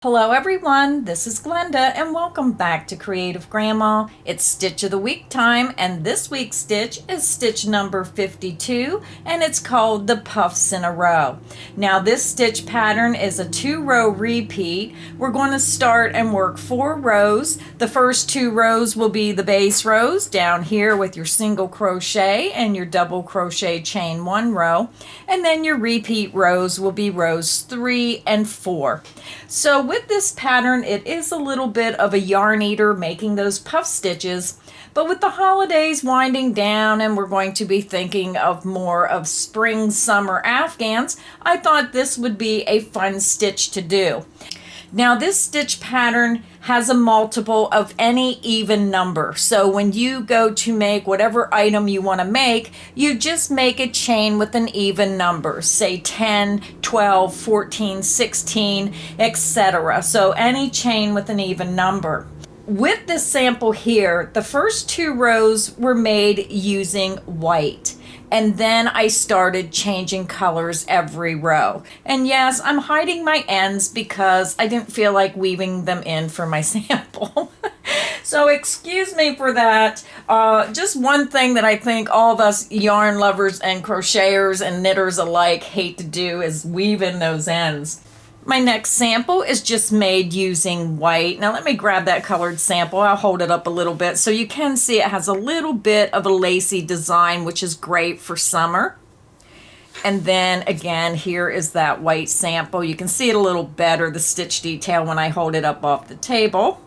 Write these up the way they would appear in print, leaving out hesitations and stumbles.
Hello everyone, this is Glenda and welcome back to Creative Grandma. It's Stitch of the Week time and this week's stitch is stitch number 52 and it's called the Puffs in a Row. Now this stitch pattern is a 2-row repeat. We're going to start and work 4 rows. The first 2 rows will be the base rows down here with your single crochet and your double crochet chain 1 row, and then your repeat rows will be rows 3 and 4. So with this pattern, it is a little bit of a yarn eater making those puff stitches, but with the holidays winding down and we're going to be thinking of more of spring summer afghans, I thought this would be a fun stitch to do. Now this stitch pattern has a multiple of any even number. So when you go to make whatever item you want to make, you just make a chain with an even number, say 10, 12, 14, 16, etc. So any chain with an even number. With this sample here, the first 2 rows were made using white. And then I started changing colors every row. And yes, I'm hiding my ends because I didn't feel like weaving them in for my sample. So excuse me for that. Just one thing that I think all of us yarn lovers and crocheters and knitters alike hate to do is weave in those ends. My next sample is just made using white. Now let me grab that colored sample. I'll hold it up a little bit so you can see it has a little bit of a lacy design, which is great for summer. And then again, here is that white sample. You can see it a little better, the stitch detail, when I hold it up off the table.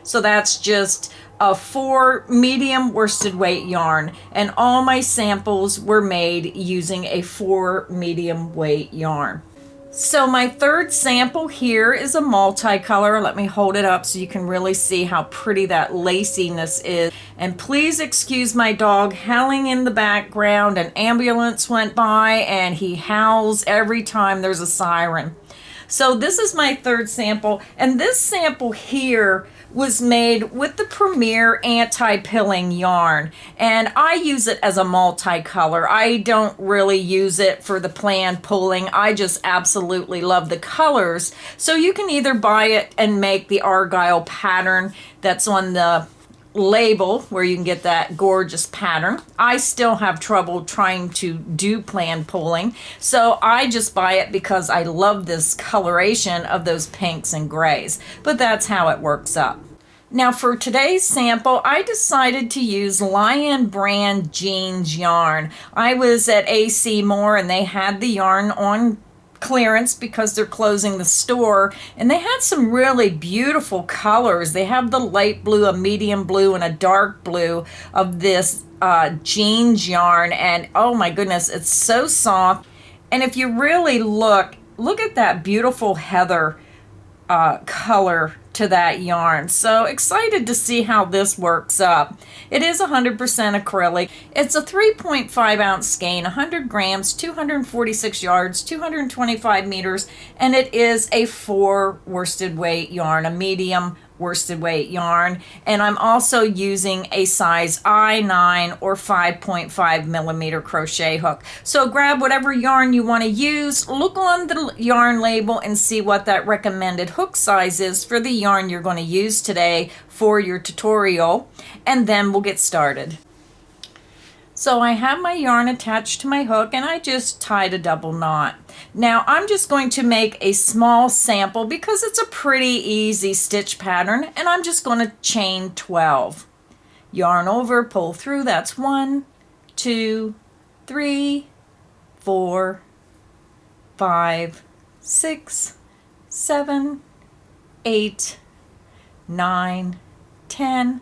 So that's just a 4 medium worsted weight yarn, and all my samples were made using a 4 medium weight yarn. So my third sample here is a multicolor. Let me hold it up so you can really see how pretty that laciness is. And please excuse my dog howling in the background. An ambulance went by and he howls every time there's a siren. So this is my third sample, and this sample here was made with the Premier anti-pilling yarn, and I use it as a multicolor. I don't really use it for the plan pulling. I just absolutely love the colors. So you can either buy it and make the argyle pattern that's on the label where you can get that gorgeous pattern. I still have trouble trying to do plan pulling, so I just buy it because I love this coloration of those pinks and grays, but that's how it works up. Now for today's sample, I decided to use Lion brand jeans yarn. I was at AC Moore and they had the yarn on clearance because they're closing the store, and they had some really beautiful colors. They have the light blue, a medium blue, and a dark blue of this jeans yarn, and oh my goodness, it's so soft. And if you really look at that beautiful heather color to that yarn. So excited to see how this works up. It is 100% acrylic. It's a 3.5 ounce skein, 100 grams, 246 yards, 225 meters, and it is a 4 worsted weight yarn, a medium worsted weight yarn. And I'm also using a size I9 or 5.5 millimeter crochet hook. So grab whatever yarn you want to use, look on the yarn label and see what that recommended hook size is for the yarn you're going to use today for your tutorial, and then we'll get started. So I have my yarn attached to my hook and I just tied a double knot. Now I'm just going to make a small sample because it's a pretty easy stitch pattern, and I'm just going to chain 12. Yarn over, pull through, that's 1, 2, 3, 4, 5, 6, 7, 8, 9, 10,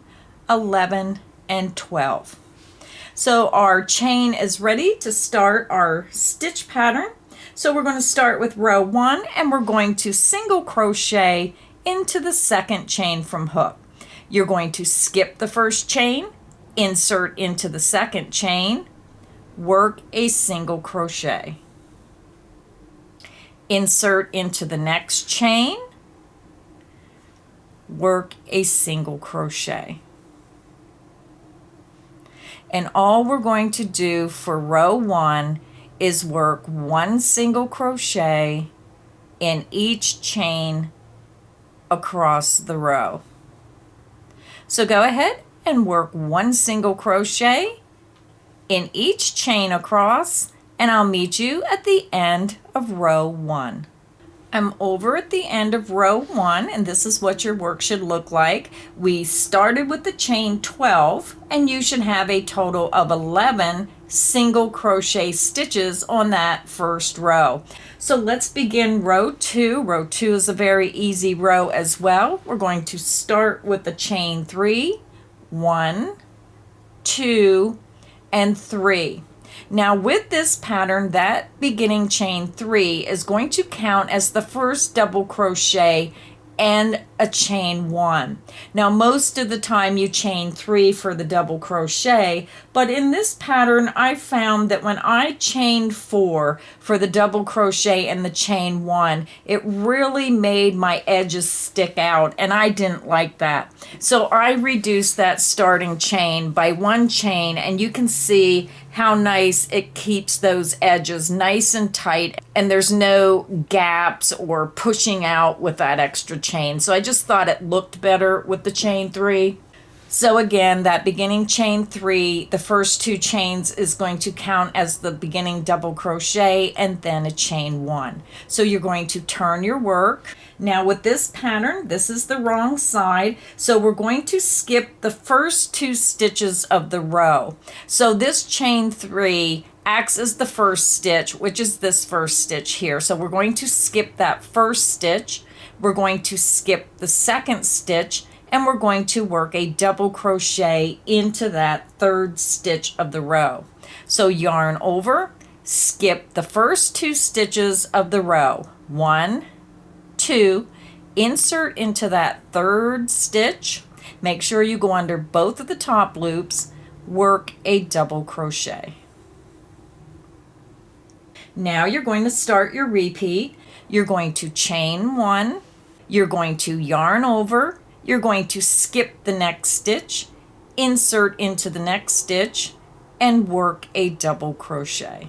11, and 12. So our chain is ready to start our stitch pattern. So we're going to start with row 1 and we're going to single crochet into the second chain from hook. You're going to skip the first chain, insert into the second chain, work a single crochet. Insert into the next chain, work a single crochet. And all we're going to do for row 1 is work 1 single crochet in each chain across the row. So go ahead and work 1 single crochet in each chain across, and I'll meet you at the end of row 1. I'm over at the end of row 1, and this is what your work should look like. We started with the chain 12, and you should have a total of 11 single crochet stitches on that first row. So let's begin row 2. Row 2 is a very easy row as well. We're going to start with the chain 3, 1, 2, and 3. Now with this pattern, that beginning chain 3 is going to count as the first double crochet and a chain 1. Now most of the time you chain 3 for the double crochet, but in this pattern I found that when I chained 4 for the double crochet and the chain 1, it really made my edges stick out, and I didn't like that. So I reduced that starting chain by 1 chain, and you can see how nice it keeps those edges nice and tight, and there's no gaps or pushing out with that extra chain. So I just thought it looked better with the chain 3. So again, that beginning chain 3, the first 2 chains is going to count as the beginning double crochet and then a chain 1. So you're going to turn your work. Now with this pattern, this is the wrong side, so we're going to skip the first 2 stitches of the row. So this chain 3 acts as the first stitch, which is this first stitch here. So we're going to skip that first stitch, we're going to skip the second stitch, and we're going to work a double crochet into that third stitch of the row. So yarn over, skip the first 2 stitches of the row, 1, 2, insert into that third stitch, make sure you go under both of the top loops, work a double crochet. Now you're going to start your repeat. You're going to chain 1, you're going to yarn over, you're going to skip the next stitch, insert into the next stitch, and work a double crochet.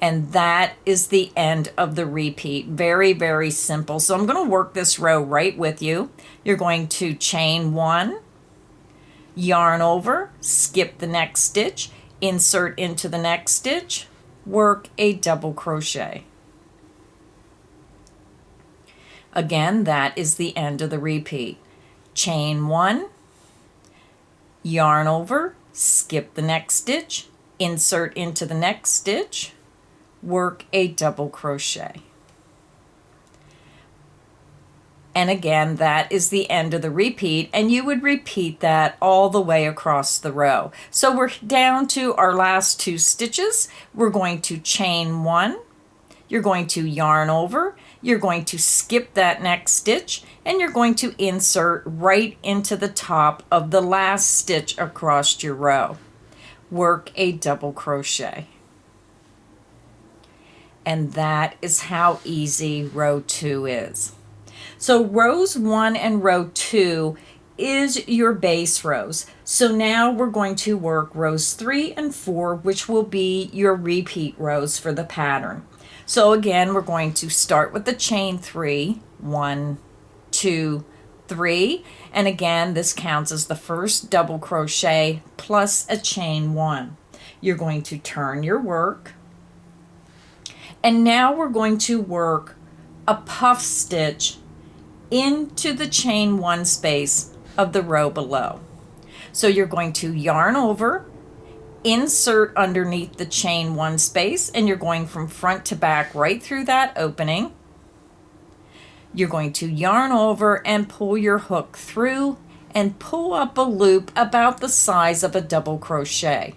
And that is the end of the repeat. Very, very simple. So I'm going to work this row right with you. You're going to chain 1, yarn over, skip the next stitch, insert into the next stitch, work a double crochet. Again, that is the end of the repeat. Chain 1, yarn over, skip the next stitch, insert into the next stitch, work a double crochet. And again, that is the end of the repeat, and you would repeat that all the way across the row. So we're down to our last 2 stitches. We're going to chain 1, you're going to yarn over, you're going to skip that next stitch, and you're going to insert right into the top of the last stitch across your row. Work a double crochet. And that is how easy row 2 is. So rows 1 and row 2 is your base rows. So now we're going to work rows 3 and 4, which will be your repeat rows for the pattern. So again, we're going to start with the chain 3, 1, 2, 3, and again, this counts as the first double crochet plus a chain 1. You're going to turn your work, and now we're going to work a puff stitch into the chain 1 space of the row below. So you're going to yarn over, insert underneath the chain 1 space, and you're going from front to back right through that opening. You're going to yarn over and pull your hook through and pull up a loop about the size of a double crochet.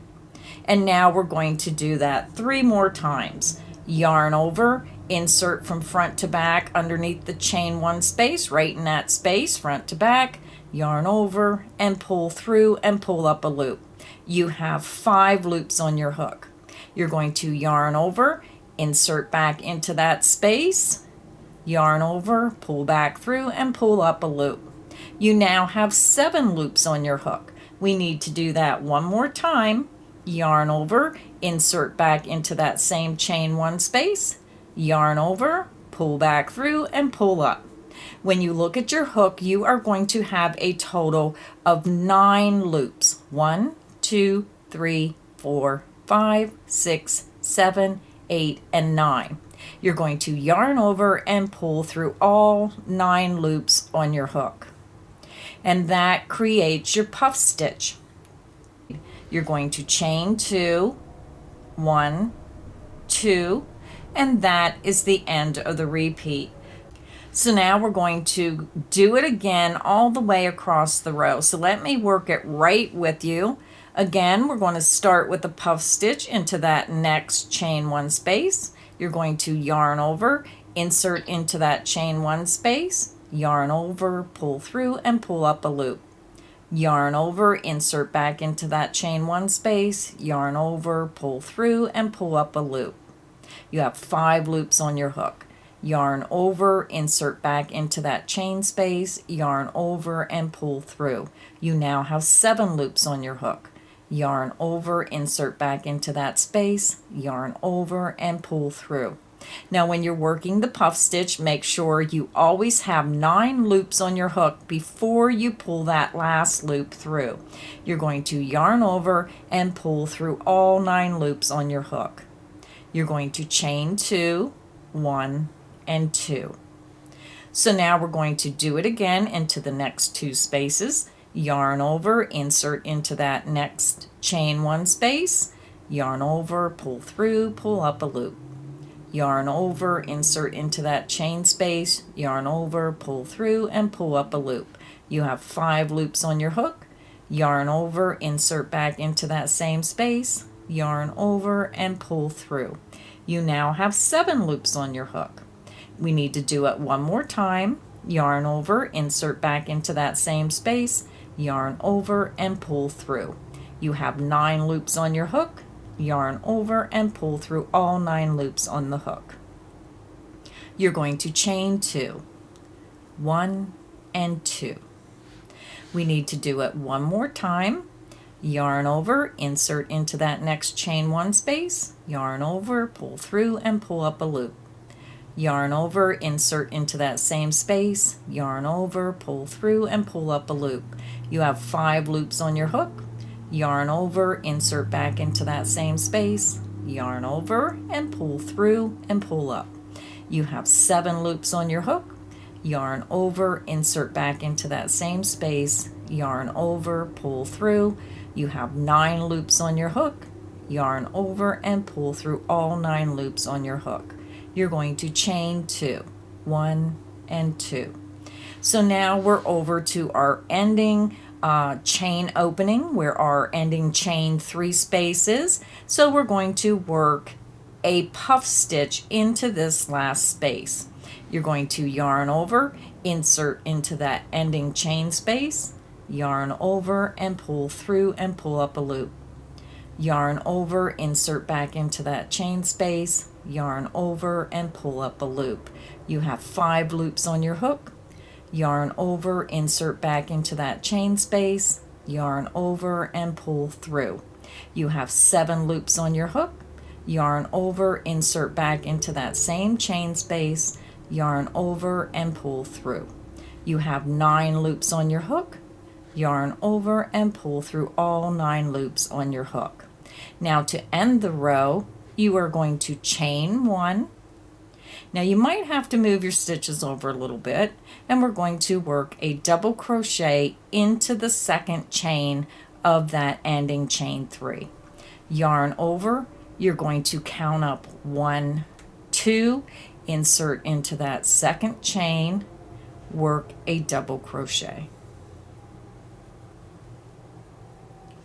And now we're going to do that 3 more times. Yarn over, insert from front to back underneath the chain 1 space, right in that space, front to back, yarn over and pull through and pull up a loop. You have 5 loops on your hook. You're going to yarn over, insert back into that space, yarn over, pull back through and pull up a loop. You now have 7 loops on your hook. We need to do that 1 more time. Yarn over, insert back into that same chain 1 space, yarn over, pull back through and pull up. When you look at your hook, you are going to have a total of 9 loops. 1, 2, 3, 4, 5, 6, 7, 8, and 9. You're going to yarn over and pull through all 9 loops on your hook. And that creates your puff stitch. You're going to chain 2, 1, 2, and that is the end of the repeat. So now we're going to do it again all the way across the row. So let me work it right with you. Again, we're going to start with a puff stitch into that next chain 1 space. You're going to yarn over, insert into that chain 1 space, yarn over, pull through, and pull up a loop. Yarn over, insert back into that chain 1 space, yarn over, pull through, and pull up a loop. You have 5 loops on your hook. Yarn over, insert back into that chain space, yarn over, and pull through. You now have 7 loops on your hook. Yarn over, insert back into that space, yarn over, and pull through. Now when you're working the puff stitch, make sure you always have 9 loops on your hook before you pull that last loop through. You're going to yarn over and pull through all 9 loops on your hook. You're going to chain 2, 1, and 2. So now we're going to do it again into the next 2 spaces. Yarn over, insert into that next chain 1 space, yarn over, pull through, pull up a loop. Yarn over, insert into that chain space, yarn over, pull through, and pull up a loop. You have 5 loops on your hook. Yarn over, insert back into that same space, yarn over, and pull through. You now have 7 loops on your hook. We need to do it one more time. Yarn over, insert back into that same space, yarn over, and pull through. You have 9 loops on your hook. Yarn over and pull through all 9 loops on the hook. You're going to chain 2, 1, and 2. We need to do it one more time. Yarn over, insert into that next chain 1 space, yarn over, pull through, and pull up a loop. Yarn over, insert into that same space, yarn over, pull through, and pull up a loop. You have 5 loops on your hook. Yarn over, insert back into that same space, yarn over, and pull through, and pull up. You have 7 loops on your hook. Yarn over, insert back into that same space, yarn over, pull through. You have 9 loops on your hook. Yarn over and pull through all 9 loops on your hook. You're going to chain 2, 1, and 2. So now we're over to our ending chain opening, where our ending chain 3 spaces. So we're going to work a puff stitch into this last space. You're going to yarn over, insert into that ending chain space, yarn over and pull through and pull up a loop. Yarn over, insert back into that chain space, yarn over and pull up a loop. You have 5 loops on your hook. Yarn over, insert back into that chain space, yarn over and pull through. You have 7 loops on your hook. Yarn over, insert back into that same chain space, yarn over and pull through. You have 9 loops on your hook. Yarn over and pull through all 9 loops on your hook. Now to end the row, you are going to chain 1. Now you might have to move your stitches over a little bit, and we're going to work a double crochet into the second chain of that ending chain 3. Yarn over, you're going to count up 1, 2, insert into that second chain, work a double crochet.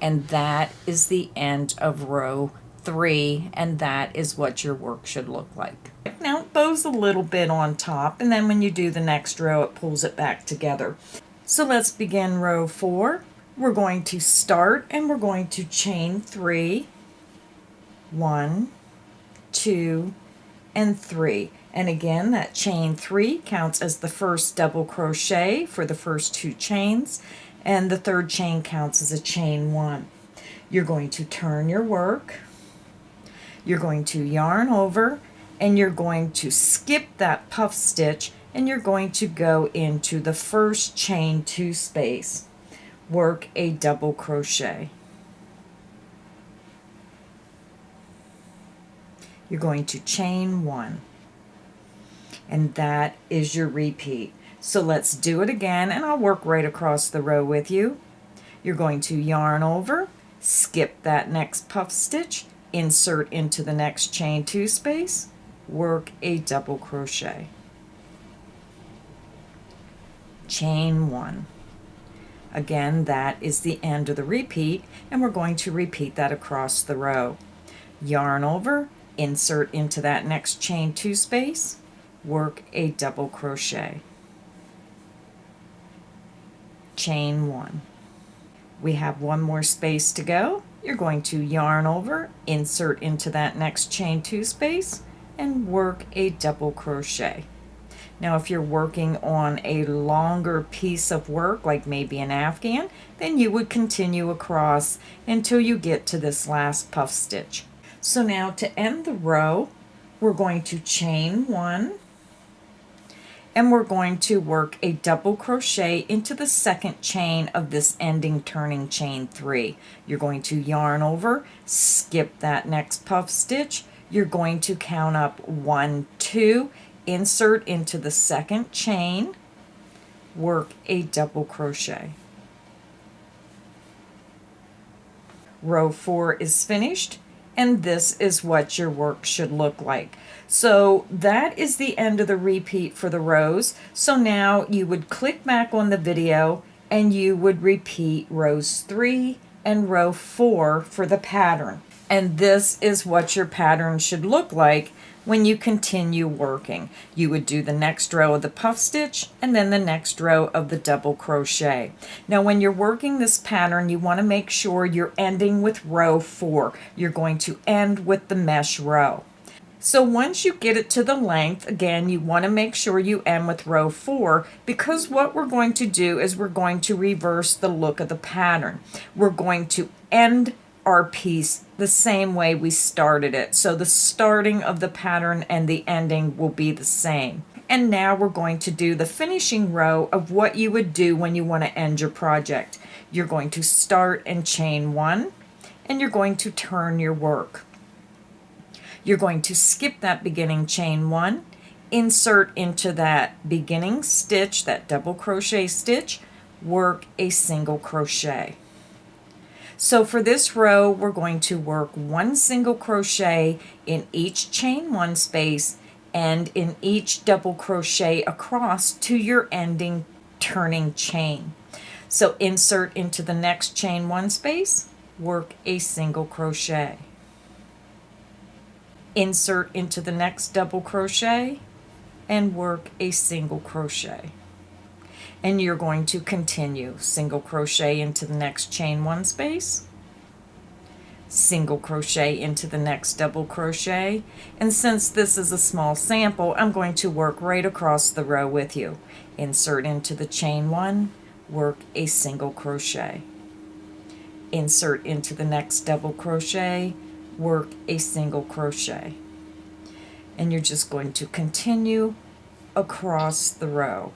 And that is the end of row 3, and that is what your work should look like. Now it bows a little bit on top, and then when you do the next row it pulls it back together. So let's begin row 4. We're going to start and we're going to chain 3, 1, 2, and 3. And again, that chain 3 counts as the first double crochet for the first 2 chains, and the third chain counts as a chain 1. You're going to turn your work, you're going to yarn over, and you're going to skip that puff stitch and you're going to go into the first chain 2 space, work a double crochet. You're going to chain 1, and that is your repeat. So let's do it again, and I'll work right across the row with you. You're going to yarn over, skip that next puff stitch, insert into the next chain 2 space, work a double crochet, chain 1. Again, that is the end of the repeat, and we're going to repeat that across the row. Yarn over, insert into that next chain 2 space, work a double crochet, chain 1. We have one more space to go. You're going to yarn over, insert into that next chain 2 space, and work a double crochet. Now if you're working on a longer piece of work, like maybe an afghan, then you would continue across until you get to this last puff stitch. So now to end the row, we're going to chain 1, and we're going to work a double crochet into the second chain of this ending turning chain 3. You're going to yarn over, skip that next puff stitch. You're going to count up 1, 2, insert into the second chain, work a double crochet. Row 4 is finished, and this is what your work should look like. So that is the end of the repeat for the rows. So now you would click back on the video and you would repeat rows 3 and row 4 for the pattern. And this is what your pattern should look like when you continue working. You would do the next row of the puff stitch and then the next row of the double crochet. Now when you're working this pattern, you want to make sure you're ending with row 4. You're going to end with the mesh row. So once you get it to the length, again, you want to make sure you end with row 4, because what we're going to do is we're going to reverse the look of the pattern. We're going to end our piece the same way we started it. So the starting of the pattern and the ending will be the same. And now we're going to do the finishing row of what you would do when you want to end your project. You're going to start and chain 1, and you're going to turn your work. You're going to skip that beginning chain 1, insert into that beginning stitch, that double crochet stitch, work a single crochet. So for this row, we're going to work 1 single crochet in each chain 1 space and in each double crochet across to your ending turning chain. So insert into the next chain 1 space, work a single crochet. Insert into the next double crochet and work a single crochet. And you're going to continue single crochet into the next chain 1 space, single crochet into the next double crochet, and since this is a small sample, I'm going to work right across the row with you. Insert into the chain 1, work a single crochet. Insert into the next double crochet, work a single crochet. And you're just going to continue across the row.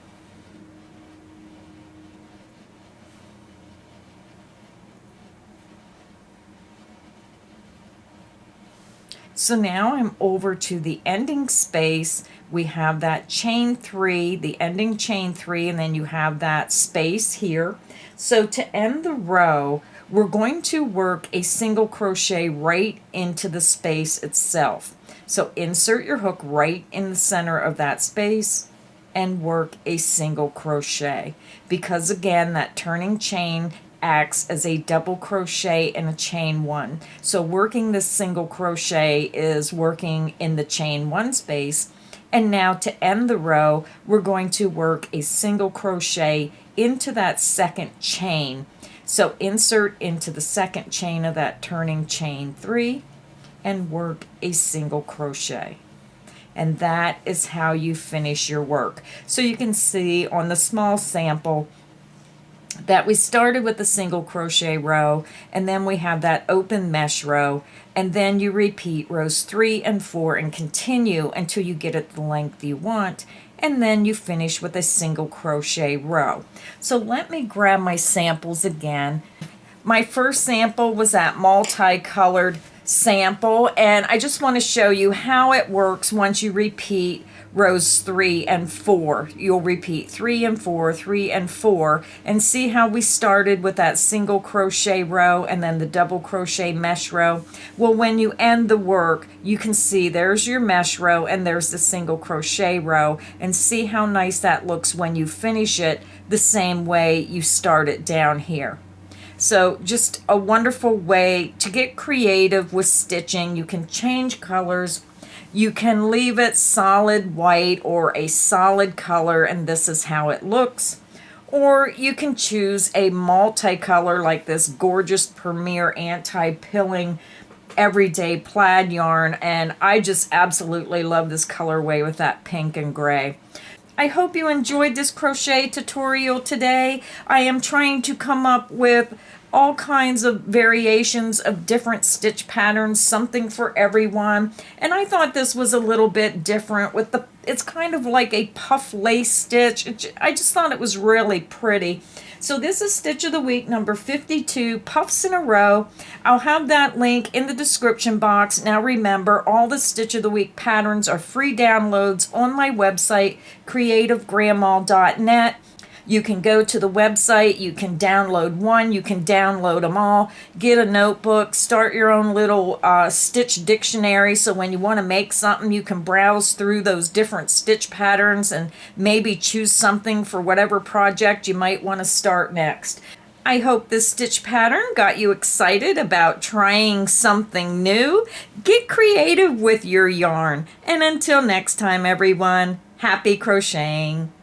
So now I'm over to the ending space. We have that chain 3, the ending chain 3, and then you have that space here. So to end the row, we're going to work a single crochet right into the space itself. So insert your hook right in the center of that space and work a single crochet, because again, that turning chain acts as a double crochet in a chain 1. So working this single crochet is working in the chain 1 space. And now to end the row, we're going to work a single crochet into that second chain. So insert into the second chain of that turning chain 3 and work a single crochet. And that is how you finish your work. So you can see on the small sample that we started with a single crochet row, and then we have that open mesh row, and then you repeat rows 3 and 4 and continue until you get it the length you want, and then you finish with a single crochet row. So let me grab my samples again. My first sample was that multicolored sample, and I just want to show you how it works once you repeat rows 3 and 4. You'll repeat 3 and 4, 3 and 4, and see how we started with that single crochet row and then the double crochet mesh row. Well, when you end the work, you can see there's your mesh row and there's the single crochet row, and see how nice that looks when you finish it the same way you start it down here. So just a wonderful way to get creative with stitching. You can change colors. You can leave it solid white or a solid color, and this is how it looks. Or you can choose a multicolor like this gorgeous Premier anti-pilling everyday plaid yarn, and I just absolutely love this colorway with that pink and gray. I hope you enjoyed this crochet tutorial today. I am trying to come up with all kinds of variations of different stitch patterns, something for everyone. And I thought this was a little bit different with it's kind of like a puff lace stitch. I just thought it was really pretty. So this is Stitch of the Week number 52, puffs in a row. I'll have that link in the description box. Now remember, all the Stitch of the Week patterns are free downloads on my website, creativegrandma.net. You can go to the website, you can download one, you can download them all, get a notebook, start your own little stitch dictionary, so when you want to make something, you can browse through those different stitch patterns and maybe choose something for whatever project you might want to start next. I hope this stitch pattern got you excited about trying something new. Get creative with your yarn. And until next time, everyone, happy crocheting.